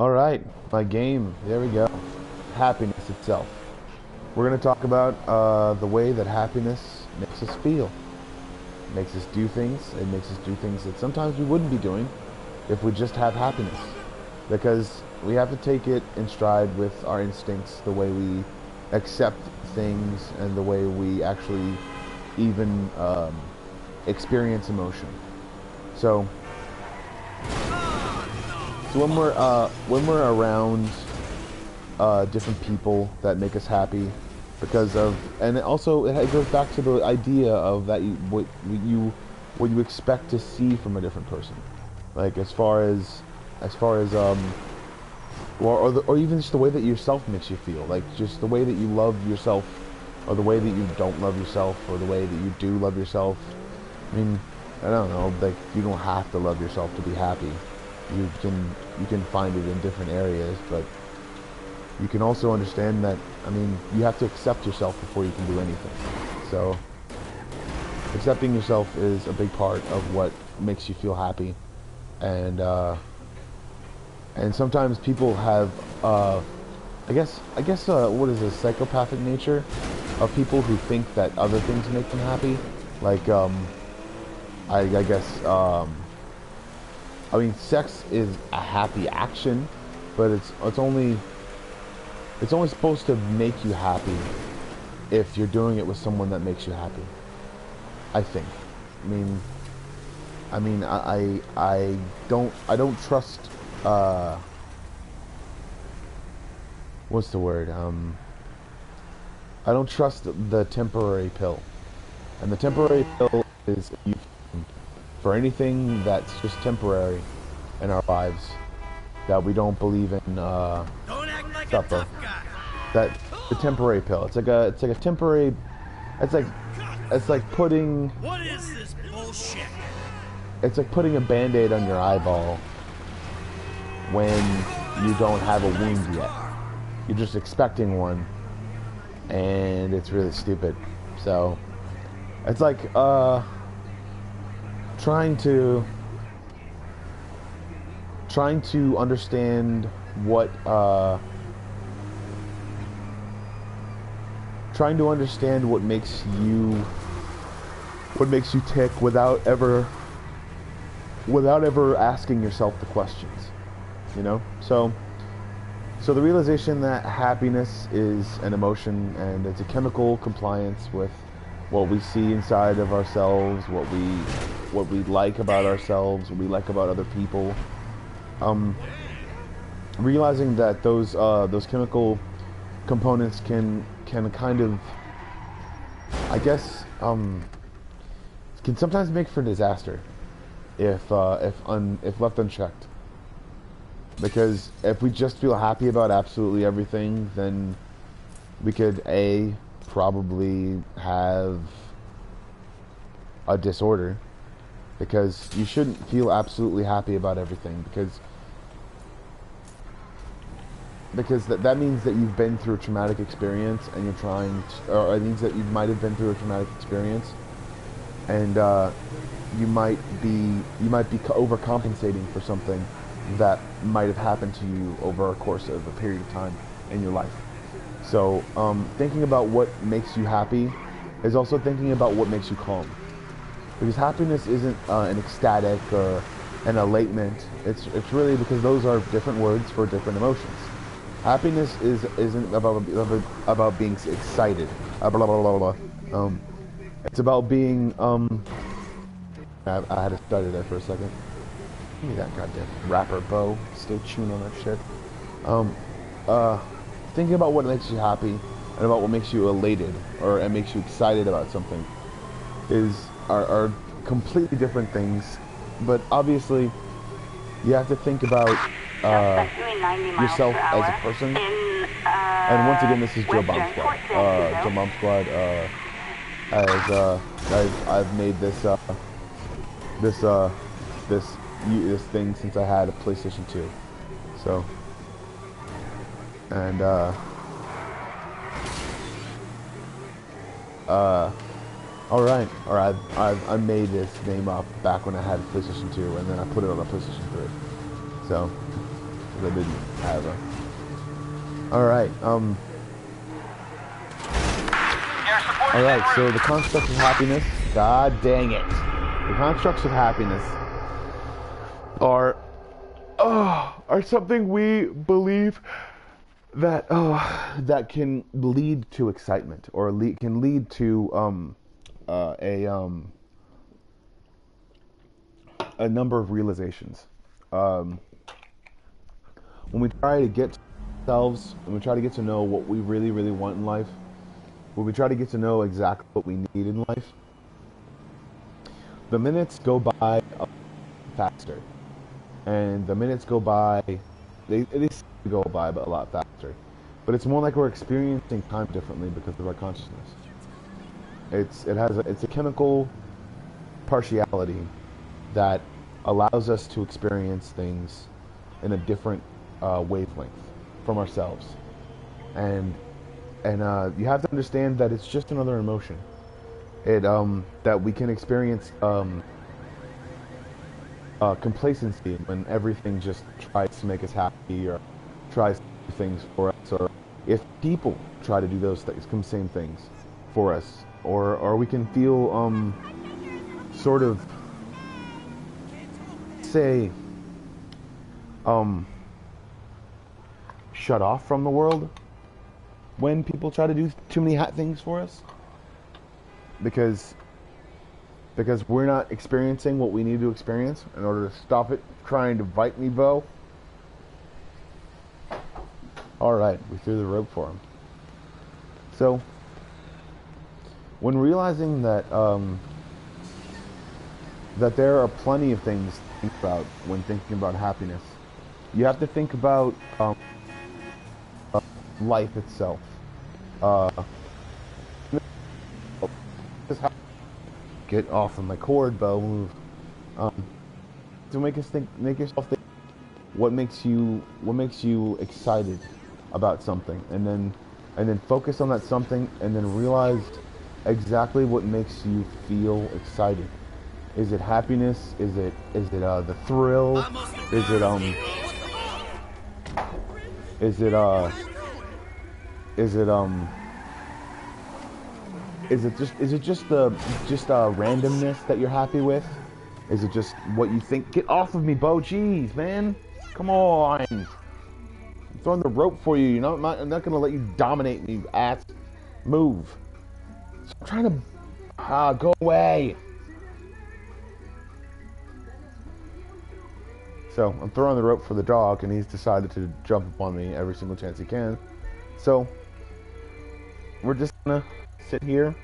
Alright, my game. There we go. Happiness itself. We're going to talk about the way that happiness makes us feel. It makes us do things. It makes us do things that sometimes we wouldn't be doing if we just have happiness. Because we have to take it in stride with our instincts, the way we accept things, and the way we actually even experience emotion. So when we're around different people that make us happy, because of, and also it goes back to the idea of that what you expect to see from a different person, like as far as or even just the way that yourself makes you feel, like just the way that you love yourself, or the way that you don't love yourself, or the way that you do love yourself. I mean, I don't know, like you don't have to love yourself to be happy. You can find it in different areas, but you can also understand that, I mean, you have to accept yourself before you can do anything. So accepting yourself is a big part of what makes you feel happy. And sometimes people have I guess what is a psychopathic nature of people who think that other things make them happy, like I guess I mean, sex is a happy action, but it's only supposed to make you happy if you're doing it with someone that makes you happy, I think. I don't trust what's the word? I don't trust the temporary pill. And the temporary pill is for anything that's just temporary in our lives, that we don't believe in Don't act like stuff a of. tough guy. That the temporary pill. It's like a temporary. It's like putting. What is this bullshit? It's like putting a Band-Aid on your eyeball when you don't have a wound yet. You're just expecting one, and it's really stupid. So it's like trying to understand what makes you tick without ever asking yourself the questions, you know. So the realization that happiness is an emotion, and it's a chemical compliance with what we see inside of ourselves, what we like about ourselves, what we like about other people. Realizing that those chemical components can kind of, I guess, can sometimes make for disaster if left unchecked. Because if we just feel happy about absolutely everything, then we could probably have a disorder, because you shouldn't feel absolutely happy about everything, because that means that you've been through a traumatic experience, and you're trying to, or it means that you might have been through a traumatic experience, and you might be overcompensating for something that might have happened to you over a course of a period of time in your life. So thinking about what makes you happy is also thinking about what makes you calm, because happiness isn't an ecstatic or an elatement. It's really, because those are different words for different emotions. Happiness isn't about being excited. It's about being I had to stutter there for a second. Give me that goddamn rapper Bo, still chewing on that shit. Thinking about what makes you happy and about what makes you elated and makes you excited about something are completely different things. But obviously, you have to think about yourself as a person. And once again, this is Joe Bomb Squad. Joe Bomb Squad. I've made this thing since I had a PlayStation 2. So, and alright, or I made this name up back when I had a PlayStation 2, and then I put it on a PlayStation 3. So, because I didn't have a... Alright, Alright, so the constructs of happiness, god dang it. The constructs of happiness are something we believe that that can lead to excitement, or can lead to a number of realizations. When we try to get to ourselves, when we try to get to know what we really, really want in life, when we try to get to know exactly what we need in life, the minutes go by faster. And the minutes go by, they go by, but a lot faster. But it's more like we're experiencing time differently because of our consciousness. It's a chemical partiality that allows us to experience things in a different wavelength from ourselves. And you have to understand that it's just another emotion. That we can experience complacency when everything just tries to make us happy, or tries to do things for us, or if people try to do those same things for us, or we can feel sort of, say, shut off from the world when people try to do too many things for us, because we're not experiencing what we need to experience in order to stop it trying to bite me, Bo. Alright, we threw the rope for him. So, when realizing that that there are plenty of things to think about when thinking about happiness, you have to think about life itself. Get off of my cord, Bo. Move. To make yourself think what makes you excited about something, and then focus on that something, and then realize exactly what makes you feel excited. Is it happiness? Is it the thrill? Is it just the randomness that you're happy with? Is it just what you think? Get off of me, Bo. Jeez, man. Come on. I'm throwing the rope for you. I'm not gonna let you dominate me, you ass. Move. So I'm trying to go away. So I'm throwing the rope for the dog, and he's decided to jump upon me every single chance he can. So we're just gonna sit here,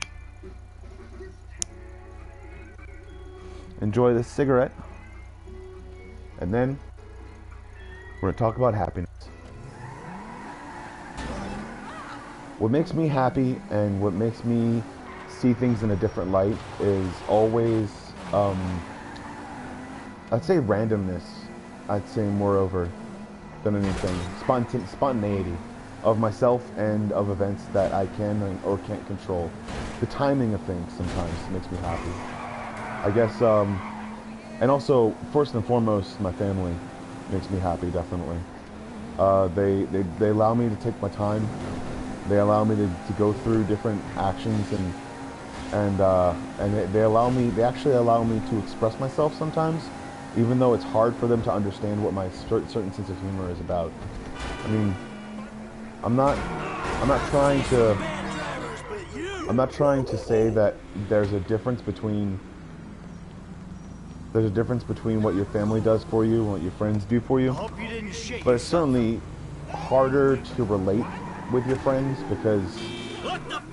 enjoy this cigarette, and then we're gonna talk about happiness. What makes me happy and what makes me see things in a different light is always, I'd say randomness. I'd say moreover than anything, spontaneity of myself and of events that I can or can't control. The timing of things sometimes makes me happy, I guess. And also, first and foremost, my family makes me happy, definitely. They allow me to take my time. They allow me to go through different actions, and they actually allow me to express myself sometimes, even though it's hard for them to understand what my certain sense of humor is about. I mean, I'm not trying to say that there's a difference between what your family does for you and what your friends do for you. But it's certainly harder to relate with your friends because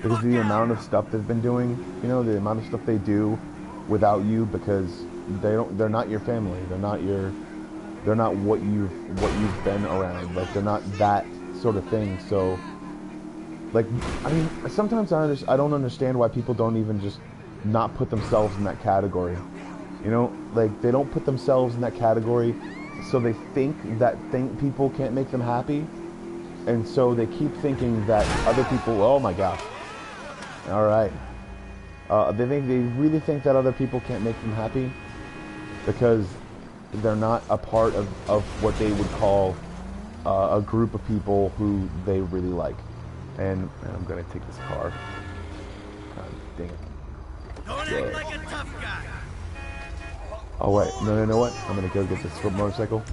of the amount of stuff they've been doing, the amount of stuff they do without you, because they're not your family. They're not what you've been around. Like, they're not that sort of thing. So, like, I mean, sometimes I don't understand why people don't even just not put themselves in that category. Like, they don't put themselves in that category, so they think people can't make them happy, and so they keep thinking that other people. Oh my gosh! All right, they really think that other people can't make them happy because they're not a part of what they would call a group of people who they really like. And I'm gonna take this car. God dang it. Don't act like a tough guy. Oh wait, no, you know what? I'm gonna go get this motorcycle.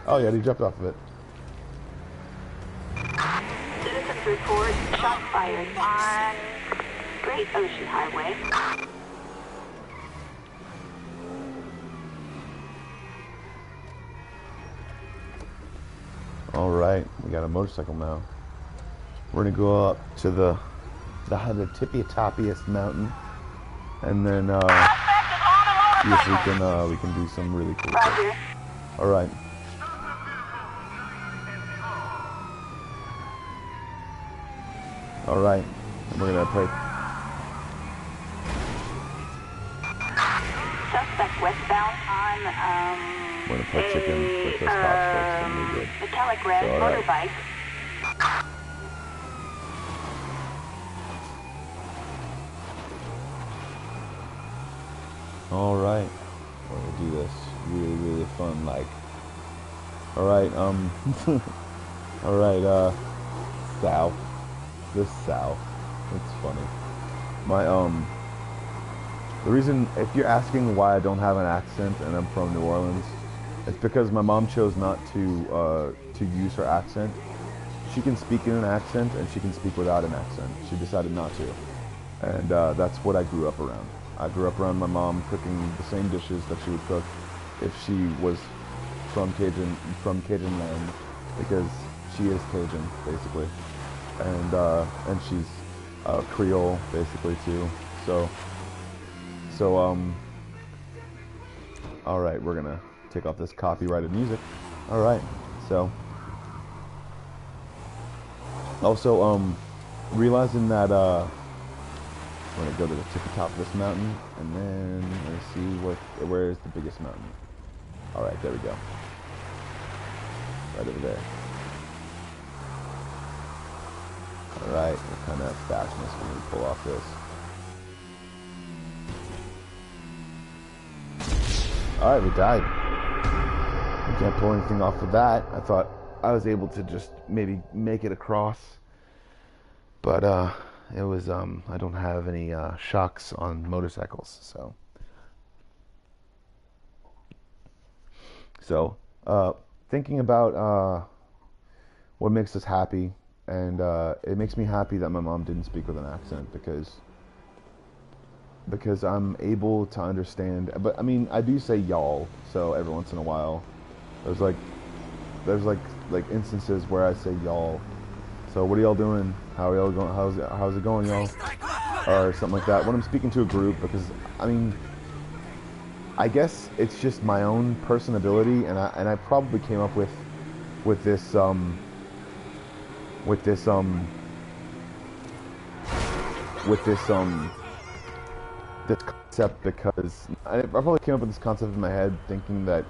Oh yeah, he jumped off of it. Citizens report shots fired on Great Ocean Highway. All right, we got a motorcycle now. We're gonna go up to the tippy-toppiest mountain, and then see if we can do some really cool stuff. All right. All right, and we're gonna play. Suspect westbound on We're gonna play chicken with those cops first, and we're good. metallic red So, all right. motorbike. All right, we're gonna do this really fun. Like, all right, all right, south. This south. It's funny. My the reason, if you're asking why I don't have an accent and I'm from New Orleans, it's because my mom chose not to use her accent. She can speak in an accent and she can speak without an accent. She decided not to, and that's what I grew up around. I grew up around my mom cooking the same dishes that she would cook if she was from Cajun land, because she is Cajun basically, and she's Creole basically too. So all right, we're gonna take off this copyrighted music. All right, so also realizing that we're gonna go to the tippy top of this mountain, and then let's see where is the biggest mountain. All right, there we go, right over there. All right, what kind of fastness when we pull off this? All right, we died. We can't pull anything off of that. I thought I was able to just maybe make it across, but it was I don't have any shocks on motorcycles, so thinking about what makes us happy, and it makes me happy that my mom didn't speak with an accent, because I'm able to understand. But I mean, I do say y'all, so every once in a while there's like instances where I say y'all. So what are y'all doing? How are y'all going? How's it going, y'all? Or something like that when I'm speaking to a group, because I mean, I guess it's just my own personability, and I probably came up with this concept, because I probably came up with this concept in my head thinking that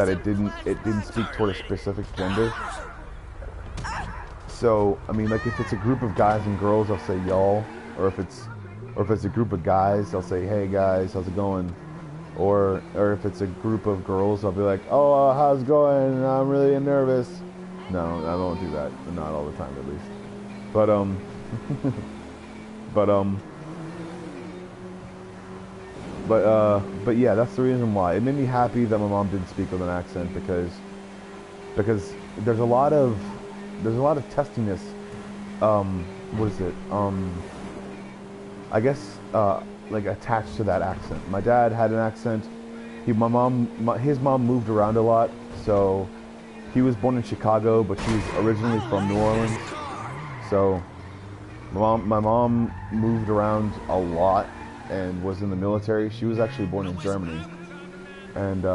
it didn't speak toward a specific gender. So I mean, like, if it's a group of guys and girls, I'll say y'all, or if it's a group of guys, I'll say hey guys, how's it going? Or if it's a group of girls, I'll be like, oh, how's it going? I'm really nervous. No, I don't do that. Not all the time, at least. But but yeah, that's the reason why. It made me happy that my mom didn't speak with an accent, because there's a lot of testiness. What is it? I guess like attached to that accent. My dad had an accent. His mom moved around a lot, so he was born in Chicago, but she's originally from New Orleans. So my mom moved around a lot and was in the military. She was actually born in Germany, and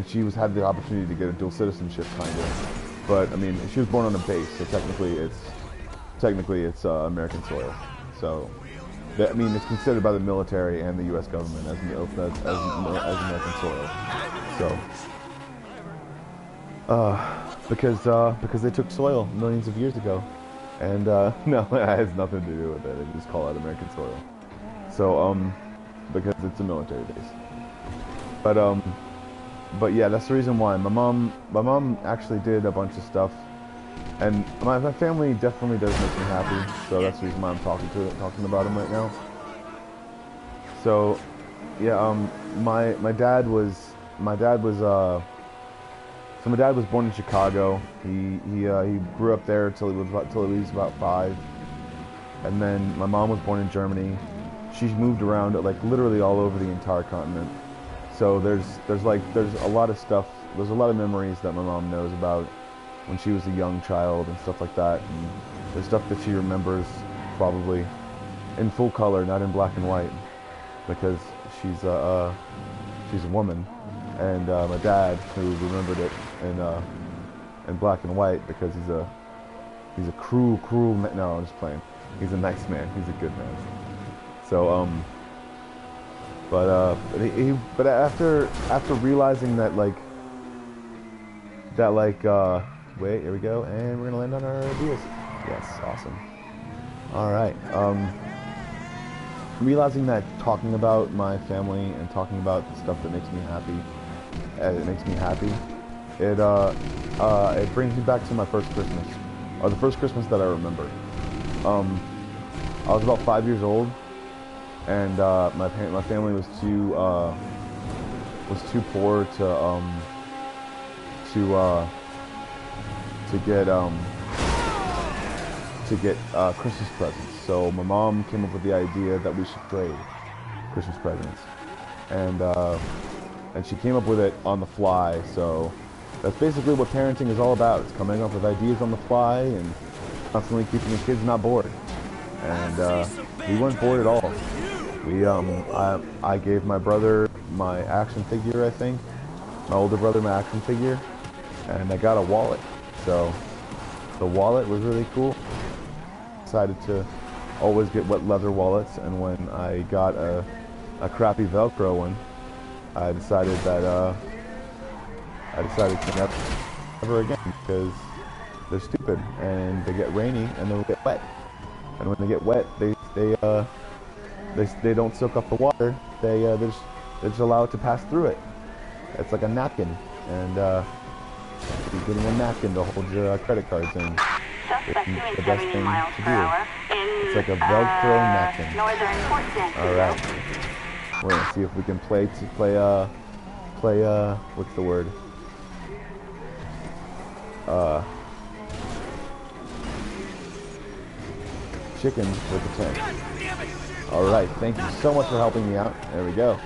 she had the opportunity to get a dual citizenship, kind of. But I mean, she was born on a base, so technically it's American soil. So I mean, it's considered by the military and the U.S. government as American soil. So because they took soil millions of years ago, and no, it has nothing to do with it. They just call it American soil. So because it's a military base. But yeah, that's the reason why. My mom actually did a bunch of stuff, and my family definitely does make me happy. So that's the reason why I'm talking about them right now. So yeah, my dad was born in Chicago. He grew up there till he was about 5, and then my mom was born in Germany. She's moved around like literally all over the entire continent. So there's a lot of stuff. There's a lot of memories that my mom knows about when she was a young child and stuff like that. And there's stuff that she remembers probably in full color, not in black and white, because she's a woman. And my dad, who remembered it in black and white, because he's a cruel no, I'm just playing. He's a nice man. He's a good man. So but after realizing that wait, here we go, and we're gonna land on our ideas. Yes, awesome. All right. Realizing that talking about my family and talking about the stuff that makes me happy, it brings me back to my first Christmas, or the first Christmas that I remember. I was about 5 years old, and my family was too poor to get Christmas presents. So my mom came up with the idea that we should trade Christmas presents, and she came up with it on the fly. So that's basically what parenting is all about. It's coming up with ideas on the fly and constantly keeping the kids not bored. And we weren't bored at all. I gave my brother my action figure, I think. My older brother my action figure. And I got a wallet. So the wallet was really cool. Decided to always get wet leather wallets, and when I got a crappy Velcro one, I decided to never again, because they're stupid and they get rainy and they'll get wet. And when they get wet, they don't soak up the water. They're just allowed to pass through it. It's like a napkin, and you're getting a napkin to hold your credit cards in. Suspect doing The best 70 thing miles to per do. hour in It's like a Velcro napkin. northern Fort San All right, we're gonna see if we can play what's the word? Chicken with the tank. All right, thank you so much for helping me out. There we go.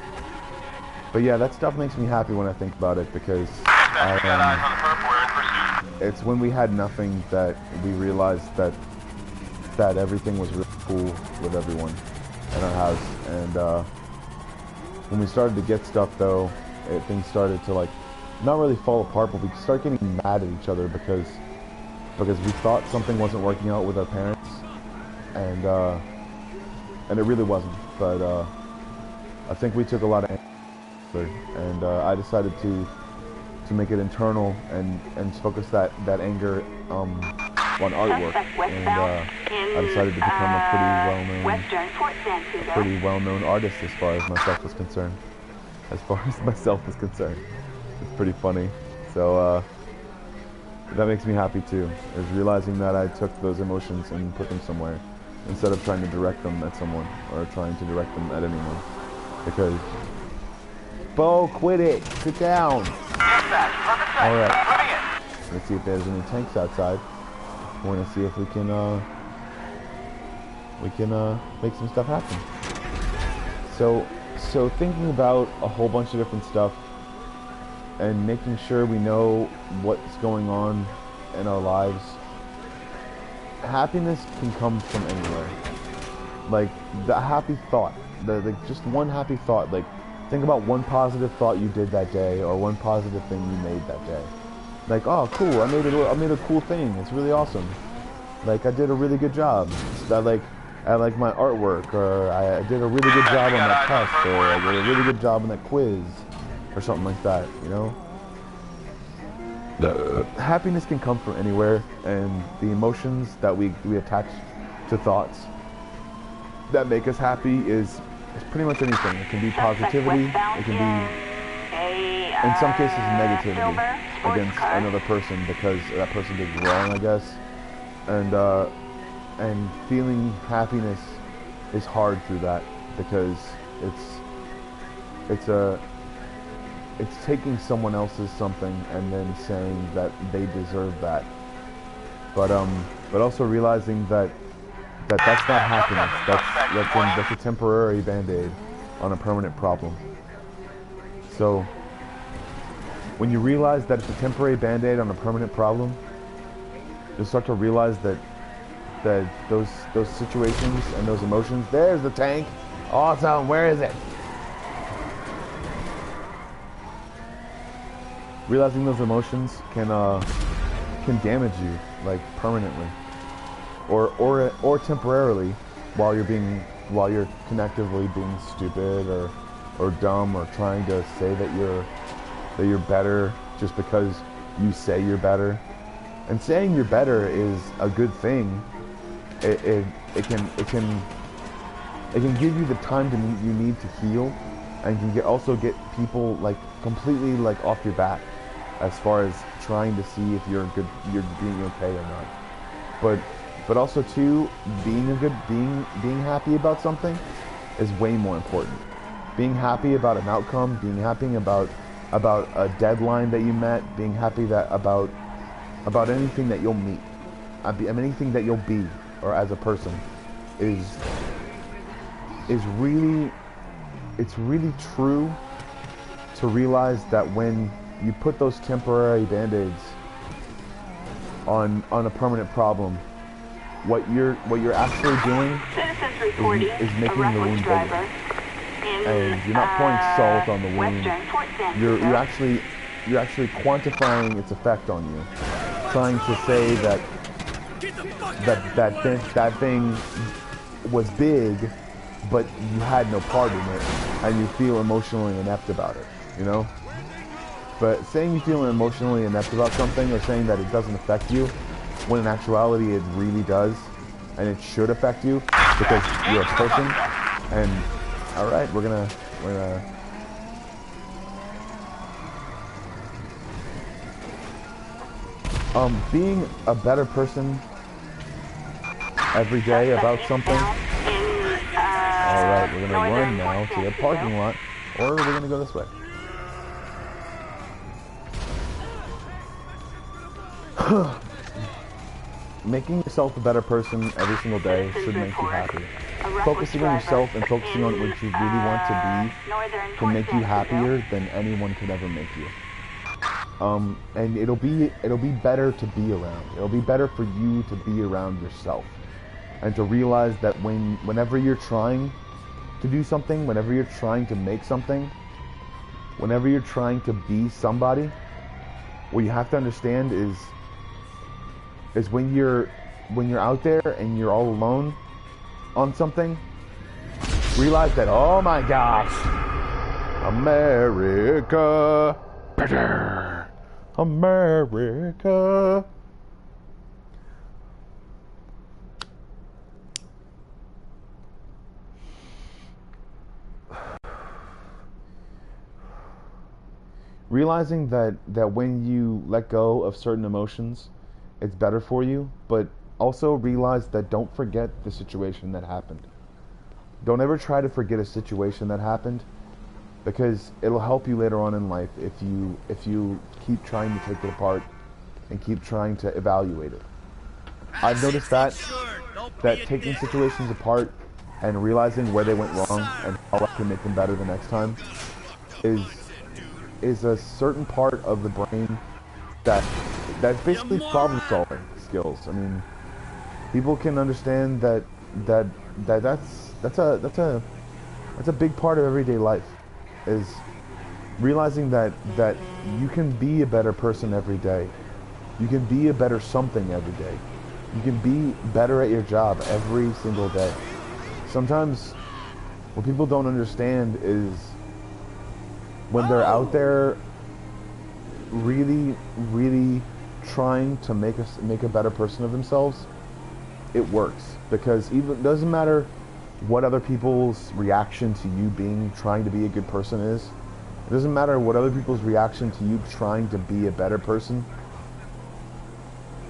But yeah, that stuff makes me happy when I think about it, because it's when we had nothing that we realized that everything was really cool with everyone in our house. And when we started to get stuff, though, things started to not really fall apart, but we start getting mad at each other because we thought something wasn't working out with our parents, and it really wasn't. But I think we took a lot of anger, and I decided to make it internal and focus that anger on artwork. And I decided to become a pretty well-known artist as far as myself is concerned. It's pretty funny. So that makes me happy too, is realizing that I took those emotions and put them somewhere, instead of trying to direct them at someone or trying to direct them at anyone. Because Bo, quit it! Sit down! Alright. Let's see if there's any tanks outside. We're gonna see if we can make some stuff happen. So thinking about a whole bunch of different stuff and making sure we know what's going on in our lives. Happiness can come from anywhere. Like the happy thought, just one happy thought. Like think about one positive thought you did that day, or one positive thing you made that day. Like, oh cool, I made a cool thing. It's really awesome. Like I did a really good job. I like my artwork, or I did a really good job on that test, or I did a really good job on that quiz, or something like that, you know? Happiness can come from anywhere, and the emotions that we attach to thoughts that make us happy is It's pretty much anything. It can be positivity. It can be, in some cases, negativity against another person because that person did wrong, I guess. And feeling happiness is hard through that because it's taking someone else's something and then saying that they deserve that. But also realizing that that's not happiness. That's a temporary band-aid on a permanent problem. So when you realize that it's a temporary band-aid on a permanent problem, you'll start to realize that those situations and those emotions. There's the tank. Awesome. Where is it? Realizing those emotions can damage you, like, permanently, or temporarily, while you're connectively being stupid or dumb or trying to say that you're better just because you say you're better. And saying you're better is a good thing. It can give you the time you need to heal, and can also get people like completely like off your back as far as trying to see if you're being okay or not. But also too, being happy about something is way more important. Being happy about an outcome, being happy about a deadline that you met, being happy about anything that you'll meet, anything that you'll be, or as a person, is really true to realize that when you put those temporary band-aids on a permanent problem, what you're actually doing is making the wound bigger. And you're not pouring salt on the wound. You're actually quantifying its effect on you, trying to say that thing was big, but you had no part in it, and you feel emotionally inept about it, you know? But saying you feel emotionally inept about something, or saying that it doesn't affect you, when in actuality it really does, and it should affect you, because you're a person. And alright, we're gonna being a better person every day about something. Alright, we're gonna run now to the parking lot, or we're gonna go this way. Making yourself a better person every single day should make you happy. Focusing on yourself and focusing on what you really want to be can make you happier than anyone could ever make you. And it'll be better to be around. It'll be better for you to be around yourself, and to realize that whenever you're trying to do something, whenever you're trying to make something, whenever you're trying to be somebody, what you have to understand is when you're out there and you're all alone on something, realize that, oh my gosh, America, better, America. Realizing that when you let go of certain emotions, it's better for you, but also realize that don't forget the situation that happened. Don't ever try to forget a situation that happened, because it'll help you later on in life if you keep trying to take it apart and keep trying to evaluate it. I've noticed that taking situations apart and realizing where they went wrong and how I can make them better the next time is a certain part of the brain that's basically problem solving skills. I mean, people can understand that's a big part of everyday life, is realizing that you can be a better person every day. You can be a better something every day. You can be better at your job every single day. Sometimes what people don't understand is when they're out there really trying to make a better person of themselves, it works. Because even doesn't matter what other people's reaction to you trying to be a good person is. It doesn't matter what other people's reaction to you trying to be a better person.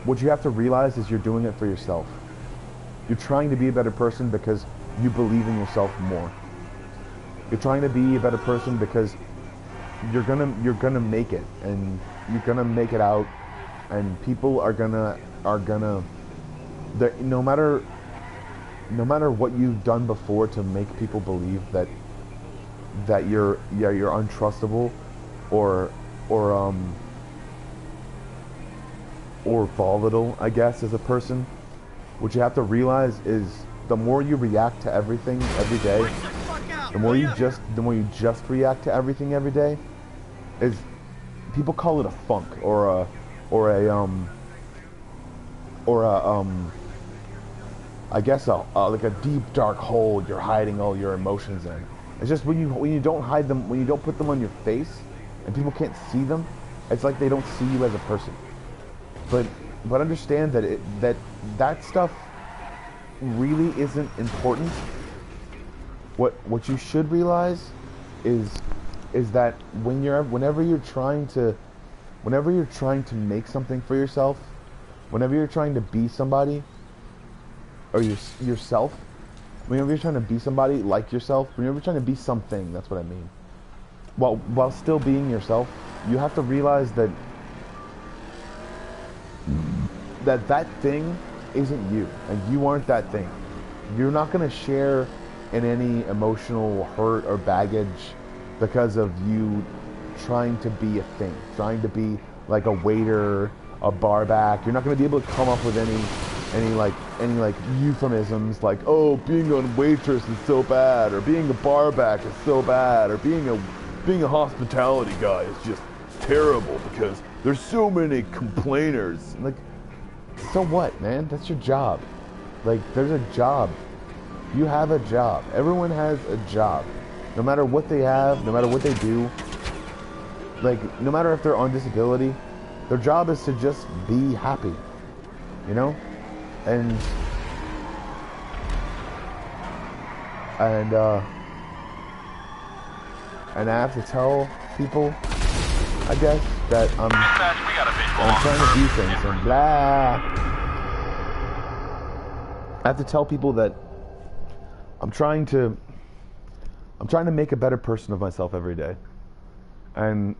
What you have to realize is you're doing it for yourself. You're trying to be a better person because you believe in yourself more. You're trying to be a better person because you're gonna make it, and you're gonna make it out, and people are gonna no matter what you've done before to make people believe that you're untrustable or volatile, I guess, as a person. What you have to realize is the more you react to everything every day, the more you just react to everything every day, is people call it a funk or I guess like a deep dark hole you're hiding all your emotions in. It's just when you don't hide them, when you don't put them on your face and people can't see them, it's like they don't see you as a person. But understand that that stuff really isn't important. What you should realize is that whenever you're trying to make something for yourself, whenever you're trying to be somebody or yourself, whenever you're trying to be somebody like yourself, whenever you're trying to be something, that's what I mean. While still being yourself, you have to realize that that thing isn't you, and you aren't that thing. You're not going to share in any emotional hurt or baggage because of you trying to be a thing, trying to be like a waiter, a bar back. You're not going to be able to come up with any euphemisms like, oh, being a waitress is so bad, or being a bar back is so bad, or being a hospitality guy is just terrible because there's so many complainers. Like, so what, man? That's your job. Like, there's a job. You have a job. Everyone has a job. No matter what they have, no matter what they do, like, no matter if they're on disability, their job is to just be happy, you know? And I have to tell people, I guess, that I'm trying to do things and blah. I have to tell people that I'm trying to make a better person of myself every day. And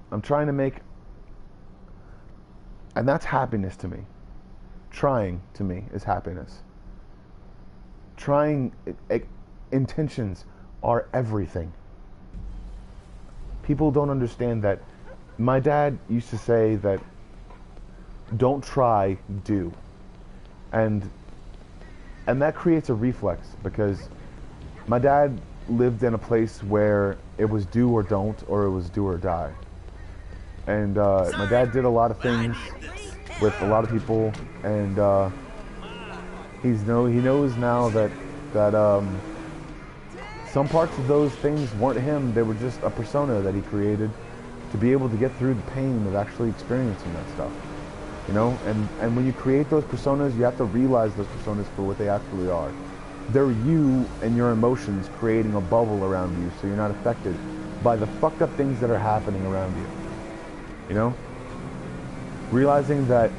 and that's happiness to me. Trying, to me, is happiness. Intentions are everything. People don't understand that. My dad used to say that, don't try, do. And that creates a reflex, because my dad lived in a place where it was do or don't, or it was do or die. And my dad did a lot of things with a lot of people, and he knows now that some parts of those things weren't him. They were just a persona that he created to be able to get through the pain of actually experiencing that stuff. You know, and when you create those personas, you have to realize those personas for what they actually are. They're you and your emotions creating a bubble around you, so you're not affected by the fucked up things that are happening around you. You know? Realizing that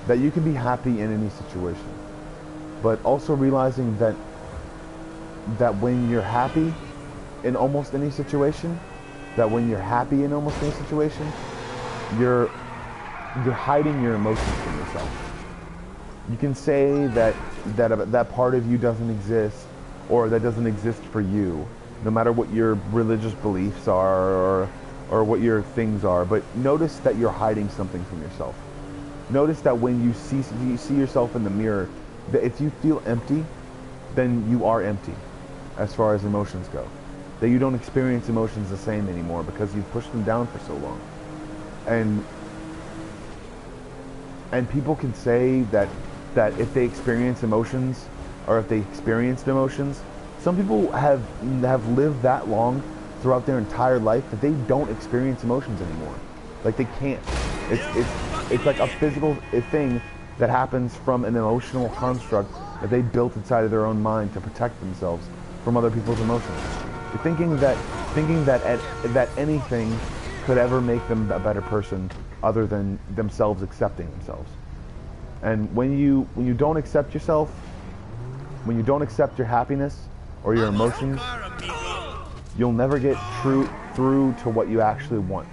you can be happy in any situation, but also realizing that when you're happy in almost any situation, you're hiding your emotions from yourself. You can say that part of you doesn't exist, or that doesn't exist for you, no matter what your religious beliefs are or what your things are. But notice that you're hiding something from yourself. Notice that when you see yourself in the mirror, that if you feel empty, then you are empty as far as emotions go. That you don't experience emotions the same anymore because you've pushed them down for so long. And people can say that if they experience emotions, or if they experienced emotions, some people have lived that long throughout their entire life that they don't experience emotions anymore. Like, they can't. It's like a physical thing that happens from an emotional construct that they built inside of their own mind to protect themselves from other people's emotions. Thinking that anything could ever make them a better person other than themselves accepting themselves. And when you don't accept yourself, when you don't accept your happiness or your emotions, you'll never get through to what you actually want.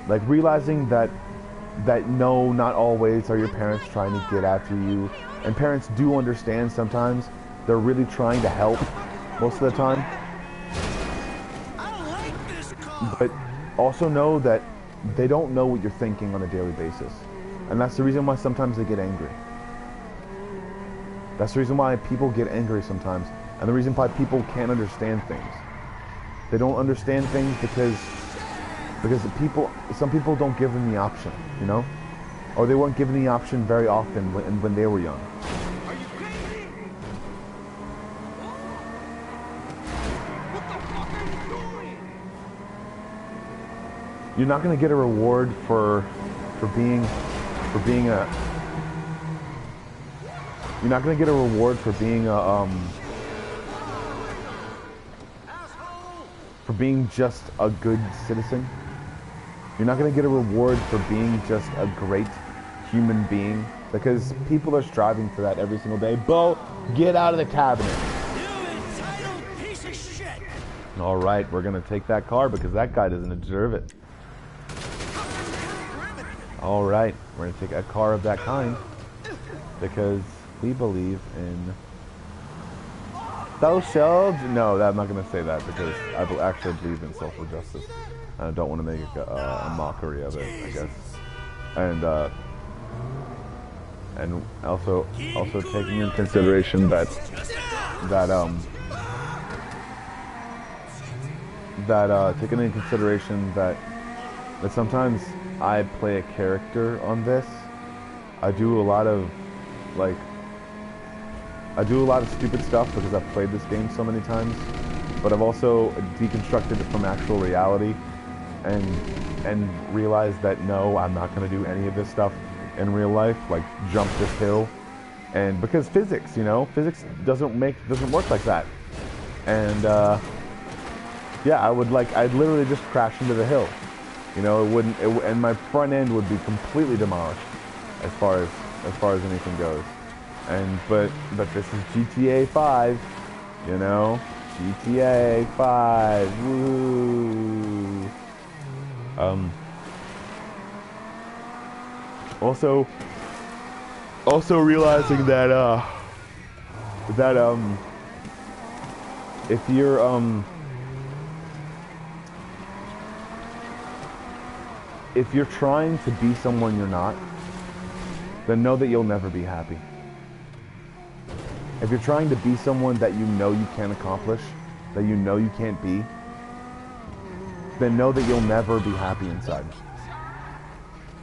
Like realizing that no, not always are your parents trying to get after you, and parents do understand sometimes. They're really trying to help most of the time. But also know that they don't know what you're thinking on a daily basis. And that's the reason why sometimes they get angry. That's the reason why people get angry sometimes. And the reason why people can't understand things. They don't understand things because some people don't give them the option, you know? Or they weren't given the option very often when they were young. Are you crazy? What the fuck are you doing? You're not gonna get a reward for being a. You're not gonna get a reward for being a for being just a good citizen. You're not going to get a reward for being just a great human being, because people are striving for that every single day. Bo, get out of the cabinet. You entitled piece of shit. All right, we're going to take that car because that guy doesn't deserve it. All right, we're going to take a car of that kind because we believe in social. No, I'm not going to say that because I actually believe in social justice. I don't want to make a mockery of it, I guess. And also taking into consideration that taking into consideration that sometimes I play a character on this. I do a lot of stupid stuff because I've played this game so many times, but I've also deconstructed it from actual reality and realized that no, I'm not going to do any of this stuff in real life, like jump this hill, and because physics, you know, physics doesn't work like that. And yeah, I'd literally just crash into the hill, you know. And my front end would be completely demolished as far as anything goes. But this is GTA 5, you know, GTA 5, woo. Also realizing that if you're trying to be someone you're not, then know that you'll never be happy. If you're trying to be someone that you know you can't accomplish, that you know you can't be, then know that you'll never be happy inside.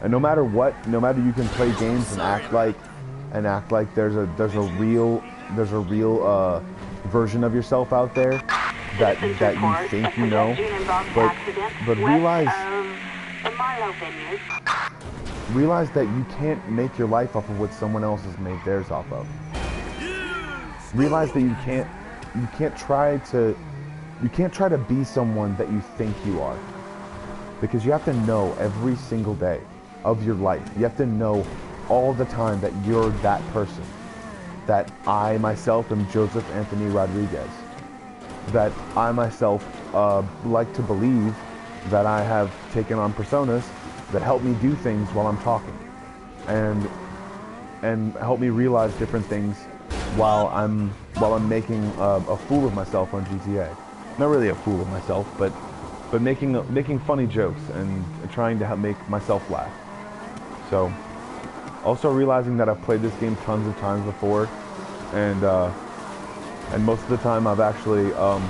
And no matter what, no matter, you can play games and act like there's a real version of yourself out there that you think you know, but realize that you can't make your life off of what someone else has made theirs off of. Realize that you can't try to be someone that you think you are, because you have to know every single day of your life. You have to know all the time that you're that person. That I myself am Joseph Anthony Rodriguez. That I myself like to believe that I have taken on personas that help me do things while I'm talking, and help me realize different things while I'm making a fool of myself on GTA. Not really a fool of myself, but making funny jokes and trying to make myself laugh. So, also realizing that I've played this game tons of times before, and most of the time I've actually oh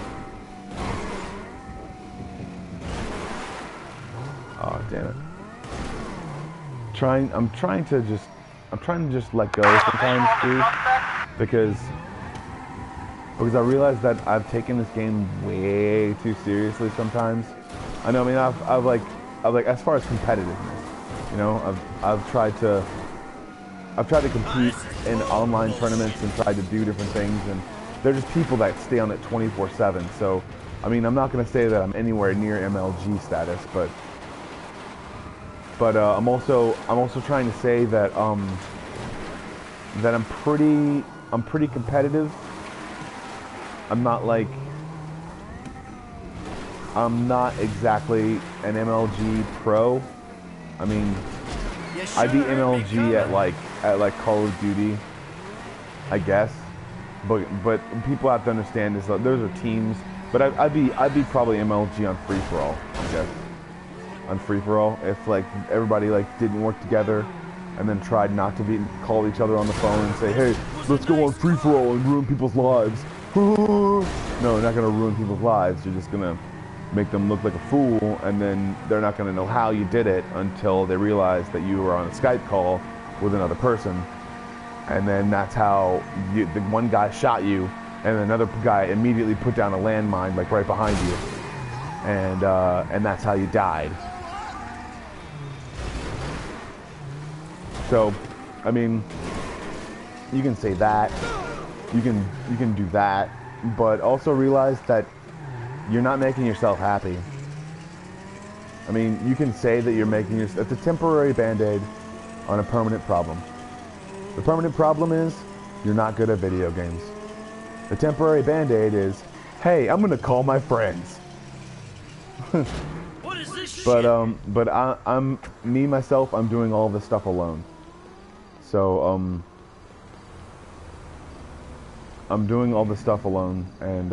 damn it. I'm trying to just let go sometimes too, because I realize that I've taken this game way too seriously sometimes. I know, I mean, I've like as far as competitiveness, You know, I've tried to compete in online tournaments and tried to do different things, and they're just people that stay on it 24/7. So, I mean, I'm not going to say that I'm anywhere near MLG status, but I'm also trying to say that that I'm pretty competitive. I'm not exactly an MLG pro. I mean, I beat MLG at like Call of Duty, I guess. But people have to understand is that those are teams. But I'd be probably MLG on free for all, I guess. On free for all, if like everybody like didn't work together, and then tried not to call each other on the phone and say, hey, let's go on free for all and ruin people's lives. No, you're not gonna ruin people's lives. You're just gonna make them look like a fool, and then they're not gonna know how you did it until they realize that you were on a Skype call with another person, and then that's how the one guy shot you, and another guy immediately put down a landmine like right behind you, and that's how you died. So, I mean, you can say that, you can do that, but also realize that you're not making yourself happy. I mean, you can say that you're making it's a temporary band-aid on a permanent problem. The permanent problem is you're not good at video games. The temporary band-aid is, hey, I'm gonna call my friends. What is this But shit? I'm me myself. I'm doing all this stuff alone. So I'm doing all this stuff alone, and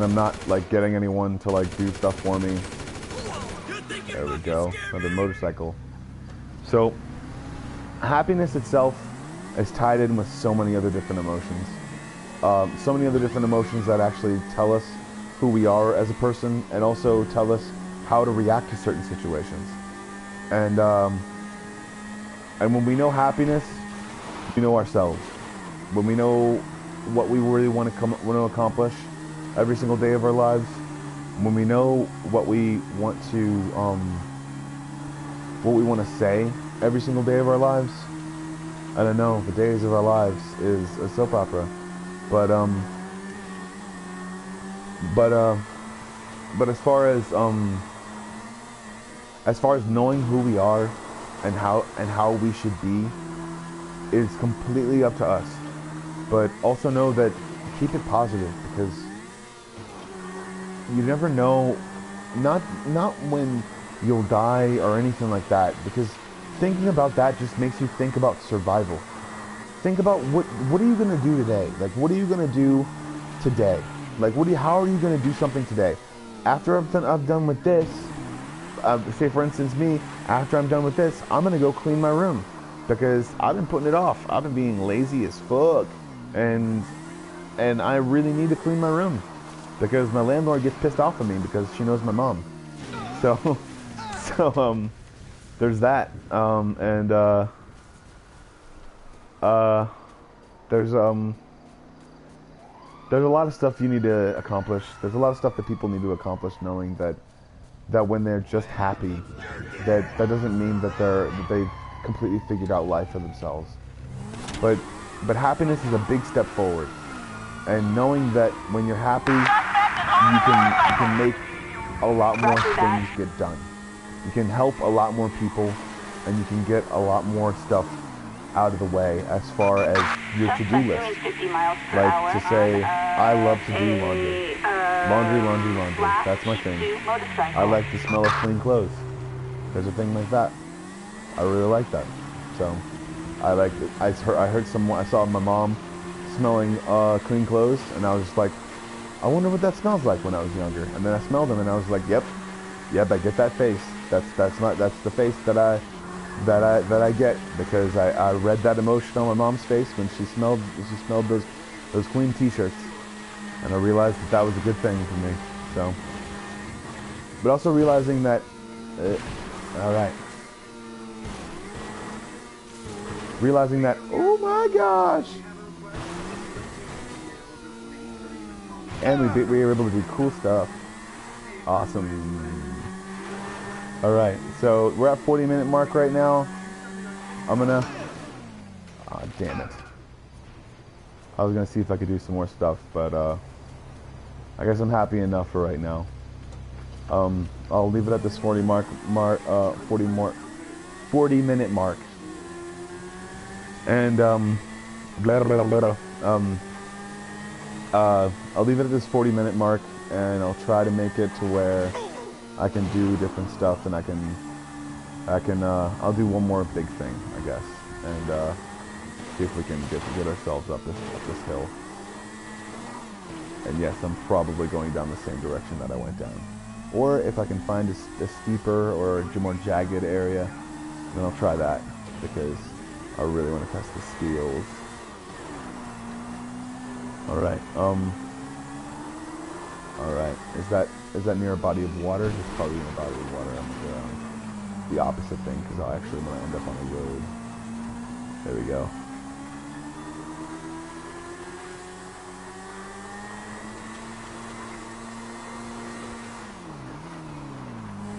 I'm not like getting anyone to like do stuff for me. There we go, another motorcycle. So happiness itself is tied in with so many other different emotions. So many other different emotions that actually tell us who we are as a person, and also tell us how to react to certain situations. And when we know happiness, we know ourselves. When we know what we really want to accomplish every single day of our lives, when we know what we want to say every single day of our lives. I don't know, the days of our lives is a soap opera, but as far as knowing who we are and how we should be is completely up to us. But also know that keep it positive, because you never know, not when you'll die or anything like that, because thinking about that just makes you think about survival. Think about what are you gonna do today? Like, what are you gonna do today? Like, how are you gonna do something today? After I'm done with this, say for instance me, after I'm done with this, I'm gonna go clean my room, because I've been putting it off. I've been being lazy as fuck, and I really need to clean my room, because my landlord gets pissed off at me because she knows my mom. So there's that, there's a lot of stuff you need to accomplish. There's a lot of stuff that people need to accomplish, knowing that when they're just happy, that doesn't mean that they've completely figured out life for themselves. But happiness is a big step forward, and knowing that when you're happy, you can make a lot more things get done. You can help a lot more people, and you can get a lot more stuff out of the way as far as your to-do list. Like to say, I love to do laundry. Laundry. That's my thing. I like the smell of clean clothes. There's a thing like that. I really like that. So I like it. I saw my mom smelling clean clothes, and I was just like, I wonder what that smells like when I was younger. And then I smelled them, and I was like, yep, I get that face. That's the face that I get, because I read that emotion on my mom's face when she smelled those clean t-shirts, and I realized that was a good thing for me. So, but also realizing that, realizing that, oh my gosh, and we were able to do cool stuff. Awesome. Alright, so we're at 40-minute mark right now. I'm gonna... Aw, damn it. I was gonna see if I could do some more stuff, but I guess I'm happy enough for right now. I'll leave it at this 40 minute mark. And blah, blah, blah, I'll leave it at this 40-minute mark, and I'll try to make it to where I can do different stuff, and I'll do one more big thing, I guess, and see if we can get ourselves up this hill. And yes, I'm probably going down the same direction that I went down. Or if I can find a steeper or a more jagged area, then I'll try that, because I really want to test the skills. Alright, alright, is that near a body of water? It's probably near a body of water. I'm gonna go the opposite thing, because I'll actually want to end up on a road. There we go.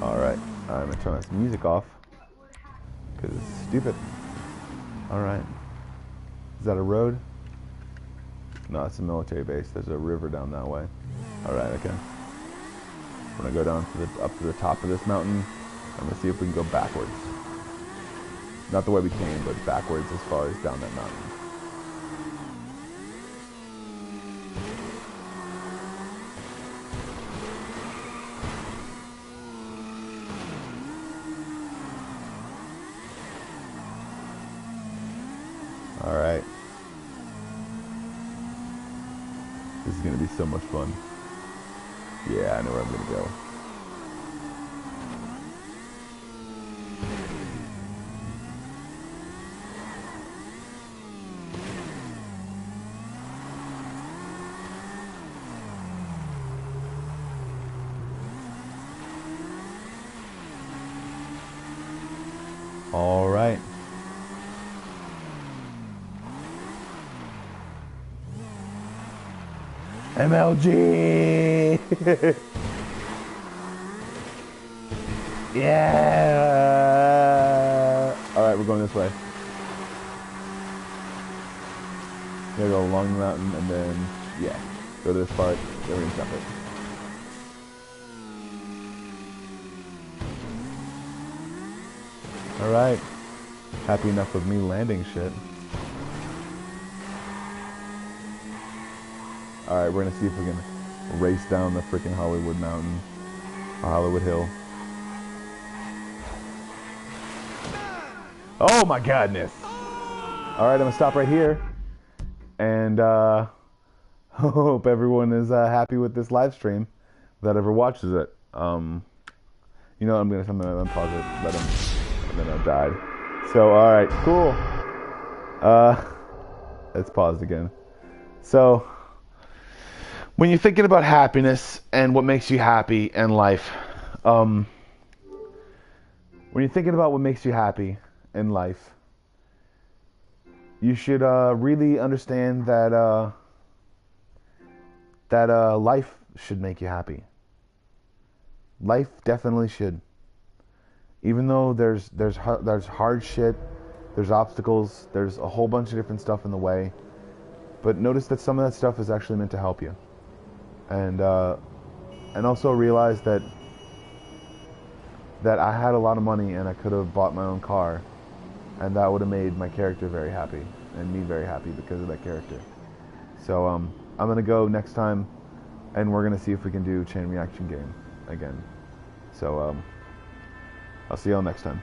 Alright, I'm gonna turn this music off, because it's stupid. Alright. Is that a road? No, it's a military base. There's a river down that way. Alright, okay. We're gonna go down to up to the top of this mountain. I'm gonna see if we can go backwards. Not the way we came, but backwards as far as down that mountain. Alright. This is going to be so much fun. Yeah, I know where I'm going to go. Alright. MLG! Yeah! Alright, we're going this way. Gotta go along the mountain and then, yeah, go to this part, then we're gonna jump it. Alright. Happy enough with me landing shit. Alright, we're gonna see if we can race down the freaking Hollywood Mountain. Or Hollywood Hill. Oh my godness! Alright, I'm gonna stop right here. And hope everyone is happy with this live stream that ever watches it. You know, I'm gonna unpause it, let him, and then I died. So, alright, cool. Let's pause again. So, when you're thinking about happiness and what makes you happy in life, when you're thinking about what makes you happy in life, you should really understand that life should make you happy. Life definitely should. Even though there's hard shit, there's obstacles, there's a whole bunch of different stuff in the way, but notice that some of that stuff is actually meant to help you. And also realize that I had a lot of money and I could have bought my own car, and that would have made my character very happy and me very happy because of that character. So I'm gonna go next time, and we're gonna see if we can do chain reaction game again. So I'll see y'all next time.